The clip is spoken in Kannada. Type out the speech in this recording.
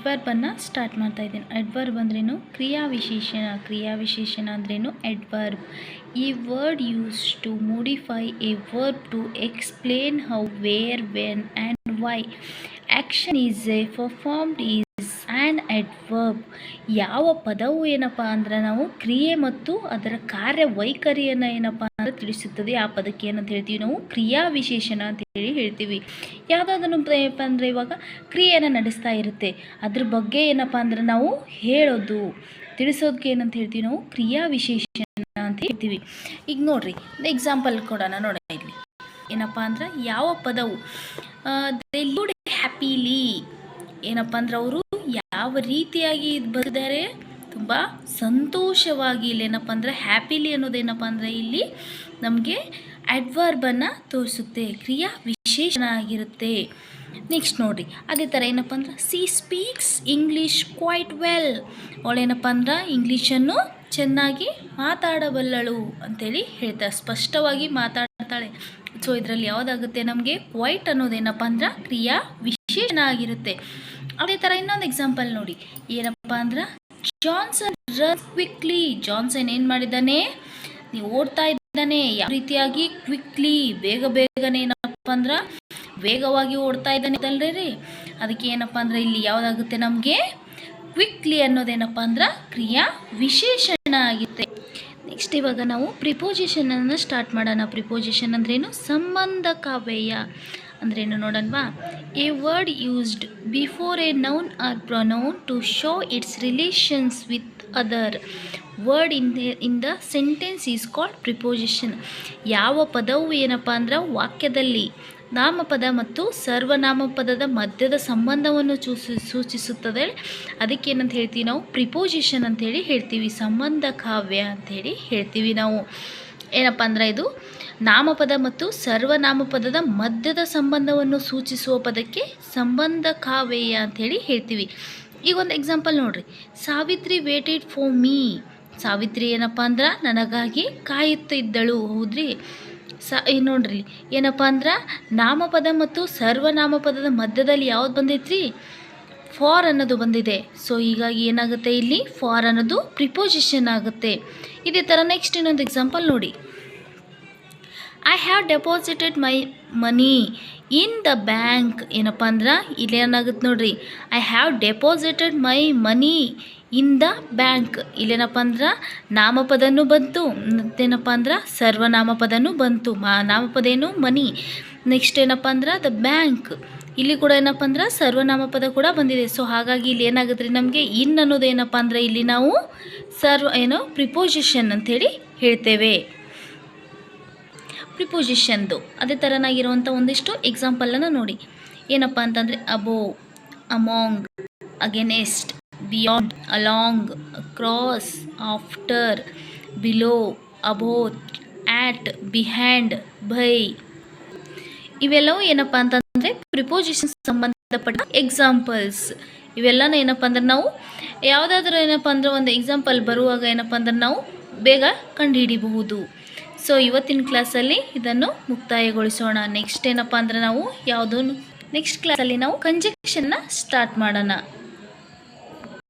ಅಡ್ವರ್ಬನ್ನು ಸ್ಟಾರ್ಟ್ ಮಾಡ್ತಾ ಇದ್ದೀನಿ. ಅಡ್ವರ್ಬ್ ಅಂದ್ರೇನು? ಕ್ರಿಯಾವಿಶೇಷಣ. ಕ್ರಿಯಾವಿಶೇಷಣ ಅಂದ್ರೇನು? ಅಡ್ವರ್ಬ್. ಈ word use to modify a verb to explain how, where, when and why action is performed is an adverb. ಯಾವ ಪದವು ಏನಪ್ಪ ಅಂದ್ರೆ ನಾವು ಕ್ರಿಯೆ ಮತ್ತು ಅದರ ಕಾರ್ಯವೈಖರಿಯನ್ನು ಏನಪ್ಪ ಅಂದ್ರೆ ತಿಳಿಸುತ್ತದೆ. ಆ ಪದಕ್ಕೆ ಏನಂತ ಹೇಳ್ತೀವಿ ನಾವು? ಕ್ರಿಯಾವಿಶೇಷಣ ಅಂತ ಹೇಳಿ ಹೇಳ್ತೀವಿ. ಯಾವುದಾದ್ರೂ ಏನಪ್ಪ ಅಂದರೆ ಇವಾಗ ಕ್ರಿಯೆಯನ್ನು ನಡೆಸ್ತಾ ಇರುತ್ತೆ, ಅದ್ರ ಬಗ್ಗೆ ಏನಪ್ಪ ಅಂದ್ರೆ ನಾವು ಹೇಳೋದು, ತಿಳಿಸೋದಕ್ಕೆ ಏನಂತ ಹೇಳ್ತೀವಿ ನಾವು? ಕ್ರಿಯಾವಿಶೇಷಣ ಅಂತ ಹೇಳ್ತೀವಿ. ಈಗ ನೋಡ್ರಿ, ಎಕ್ಸಾಂಪಲ್ ಕೊಡೋಣ ನೋಡಿ. ಇಲ್ಲಿ ಏನಪ್ಪ ಅಂದ್ರೆ ಯಾವ ಪದವು ದೇ ಲಿವ್ಡ್ ಹ್ಯಾಪಿಲಿ, ಏನಪ್ಪ ಅಂದ್ರೆ ಅವರು ಯಾವ ರೀತಿಯಾಗಿ ಬರೆದಿದ್ದಾರೆ? ತುಂಬ ಸಂತೋಷವಾಗಿ. ಇಲ್ಲಿ ಏನಪ್ಪ ಅಂದರೆ ಹ್ಯಾಪಿಲಿ ಅನ್ನೋದೇನಪ್ಪ ಅಂದರೆ ಇಲ್ಲಿ ನಮಗೆ ಅಡ್ವರ್ಬನ್ನು ತೋರಿಸುತ್ತೆ, ಕ್ರಿಯಾ ವಿಶೇಷಣ ಆಗಿರುತ್ತೆ. ನೆಕ್ಸ್ಟ್ ನೋಡಿರಿ, ಅದೇ ಥರ ಏನಪ್ಪ ಅಂದ್ರೆ she speaks English quite well. ಅವಳೇನಪ್ಪ ಅಂದ್ರೆ ಇಂಗ್ಲೀಷನ್ನು ಚೆನ್ನಾಗಿ ಮಾತಾಡಬಲ್ಲಳು ಅಂತೇಳಿ ಹೇಳ್ತಾರೆ, ಸ್ಪಷ್ಟವಾಗಿ ಮಾತಾಡ್ತಾಳೆ. ಸೊ ಇದರಲ್ಲಿ ಯಾವುದಾಗುತ್ತೆ ನಮಗೆ? ಕ್ವೈಟ್ ಅನ್ನೋದೇನಪ್ಪ ಅಂದ್ರೆ ಕ್ರಿಯಾ ವಿಶೇಷಣ ಆಗಿರುತ್ತೆ. ಅದೇ ಥರ ಇನ್ನೊಂದು ಎಕ್ಸಾಂಪಲ್ ನೋಡಿ, ಏನಪ್ಪ ಅಂದ್ರೆ ಜಾನ್ಸನ್ ರನ್ ಕ್ವಿಕ್ಲಿ. ಜಾನ್ಸನ್ ಏನು ಮಾಡಿದ್ದಾನೆ? ನೀವು ಓಡ್ತಾ ಇದ್ದಾನೆ. ಯಾವ ರೀತಿಯಾಗಿ? ಕ್ವಿಕ್ಲಿ, ಬೇಗ ಬೇಗನೆ ಏನಪ್ಪ ಅಂದ್ರೆ ವೇಗವಾಗಿ ಓಡ್ತಾ ಇದ್ದಾನೆ ಅಲ್ರಿ. ಅದಕ್ಕೆ ಏನಪ್ಪ ಅಂದ್ರೆ ಇಲ್ಲಿ ಯಾವುದಾಗುತ್ತೆ ನಮಗೆ? ಕ್ವಿಕ್ಲಿ ಅನ್ನೋದೇನಪ್ಪ ಅಂದ್ರೆ ಕ್ರಿಯಾ ವಿಶೇಷಣ ಆಗುತ್ತೆ. ನೆಕ್ಸ್ಟ್ ಇವಾಗ ನಾವು ಪ್ರಿಪೋಸಿಷನನ್ನು ಸ್ಟಾರ್ಟ್ ಮಾಡೋಣ. ಪ್ರಿಪೋಸಿಷನ್ ಅಂದ್ರೇನು? ಸಂಬಂಧ ಕಾವ್ಯ ಅಂದ್ರೇನು ನೋಡೋಣವಾ? A word used before a noun or pronoun to show its relations with other word in the sentence is called preposition. ಯಾವ ಪದವು ಏನಪ್ಪ ಅಂದ್ರೆ ವಾಕ್ಯದಲ್ಲಿ ನಾಮಪದ ಮತ್ತು ಸರ್ವನಾಮಪದದ ಮಧ್ಯದ ಸಂಬಂಧವನ್ನು ಸೂಚಿಸುತ್ತದೆ. ಅದಕ್ಕೆ ಏನಂತ ಹೇಳ್ತೀವಿ ನಾವು? ಪ್ರಿಪೋಸಿಷನ್ ಅಂತೇಳಿ ಹೇಳ್ತೀವಿ. ಸಂಬಂಧ ಕಾವ್ಯ ಅಂಥೇಳಿ ಹೇಳ್ತೀವಿ ನಾವು. ಏನಪ್ಪ ಅಂದ್ರೆ ಇದು ನಾಮಪದ ಮತ್ತು ಸರ್ವನಾಮಪದದ ಮಧ್ಯದ ಸಂಬಂಧವನ್ನು ಸೂಚಿಸುವ ಪದಕ್ಕೆ ಸಂಬಂಧ ಕಾವ್ಯ ಅಂಥೇಳಿ ಹೇಳ್ತೀವಿ. ಈಗ ಒಂದು ಎಕ್ಸಾಂಪಲ್ ನೋಡ್ರಿ, Savitri weighted for me. Savitri ಏನಪ್ಪ ಅಂದ್ರೆ ನನಗಾಗಿ ಕಾಯುತ್ತಿದ್ದಳು. ಹೌದ್ರಿ? ನೋಡ್ರಿ, ಏನಪ್ಪ ಅಂದ್ರೆ ನಾಮಪದ ಮತ್ತು ಸರ್ವನಾಮಪದದ ಮಧ್ಯದಲ್ಲಿ ಯಾವ್ದು ಬಂದೈತ್ರಿ? ಫಾರ್ ಅನ್ನೋದು ಬಂದಿದೆ. ಸೊ ಹೀಗಾಗಿ ಏನಾಗುತ್ತೆ ಇಲ್ಲಿ? ಫಾರ್ ಅನ್ನೋದು ಪ್ರಿಪೋಸಿಷನ್ ಆಗುತ್ತೆ. ಇದೇ ಥರ ನೆಕ್ಸ್ಟ್ ಇನ್ನೊಂದು ಎಕ್ಸಾಂಪಲ್ ನೋಡಿ, I have deposited my money in the bank. ಏನಪ್ಪ ಅಂದ್ರೆ ಇಲ್ಲಿ ಏನಾಗುತ್ತೆ ನೋಡ್ರಿ, I have deposited my money in the bank. ಇಲ್ಲೇನಪ್ಪ ಅಂದ್ರೆ ನಾಮಪದನೂ ಬಂತು, ಮತ್ತೇನಪ್ಪ ಅಂದ್ರೆ ಸರ್ವನಾಮಪದನೂ ಬಂತು. ನಾಮಪದ ಏನು? ಮನಿ. ನೆಕ್ಸ್ಟ್ ಏನಪ್ಪ ಅಂದ್ರೆ ದ ಬ್ಯಾಂಕ್. ಇಲ್ಲಿ ಕೂಡ ಏನಪ್ಪ ಅಂದ್ರೆ ಸರ್ವನಾಮಪದ ಕೂಡ ಬಂದಿದೆ. ಸೊ ಹಾಗಾಗಿ ಇಲ್ಲಿ ಏನಾಗುತ್ತೆ ನಮಗೆ? ಇನ್ ಅನ್ನೋದು ಏನಪ್ಪ ಅಂದರೆ ಇಲ್ಲಿ ನಾವು ಪ್ರಿಪೋಸಿಷನ್ ಅಂಥೇಳಿ ಹೇಳ್ತೇವೆ. ಪ್ರಿಪೋಸಿಷನ್ದು ಅದೇ ಥರನಾಗಿರುವಂಥ ಒಂದಿಷ್ಟು ಎಕ್ಸಾಂಪಲನ್ನು ನೋಡಿ. ಏನಪ್ಪ ಅಂತಂದರೆ above, among, against, beyond, along, cross, after, below, about, at, behind, by. ಇವೆಲ್ಲವೂ ಏನಪ್ಪ ಅಂತಂದರೆ ಪ್ರಿಪೋಸಿಷನ್ ಸಂಬಂಧಪಟ್ಟ ಎಕ್ಸಾಂಪಲ್ಸ್. ಇವೆಲ್ಲನೂ ಏನಪ್ಪ ಅಂದ್ರೆ ನಾವು ಯಾವುದಾದ್ರೂ ಏನಪ್ಪ ಅಂದ್ರೆ ಒಂದು ಎಕ್ಸಾಂಪಲ್ ಬರುವಾಗ ಏನಪ್ಪ ಅಂದ್ರೆ ನಾವು ಬೇಗ ಕಂಡುಹಿಡಿಬಹುದು. ಸೊ ಇವತ್ತಿನ ಕ್ಲಾಸಲ್ಲಿ ಇದನ್ನು ಮುಕ್ತಾಯಗೊಳಿಸೋಣ. ನೆಕ್ಸ್ಟ್ ಏನಪ್ಪ ಅಂದ್ರೆ ನಾವು ನೆಕ್ಸ್ಟ್ ಕ್ಲಾಸಲ್ಲಿ ನಾವು ಕಂಜಂಕ್ಷನ್ನ ಸ್ಟಾರ್ಟ್ ಮಾಡೋಣ.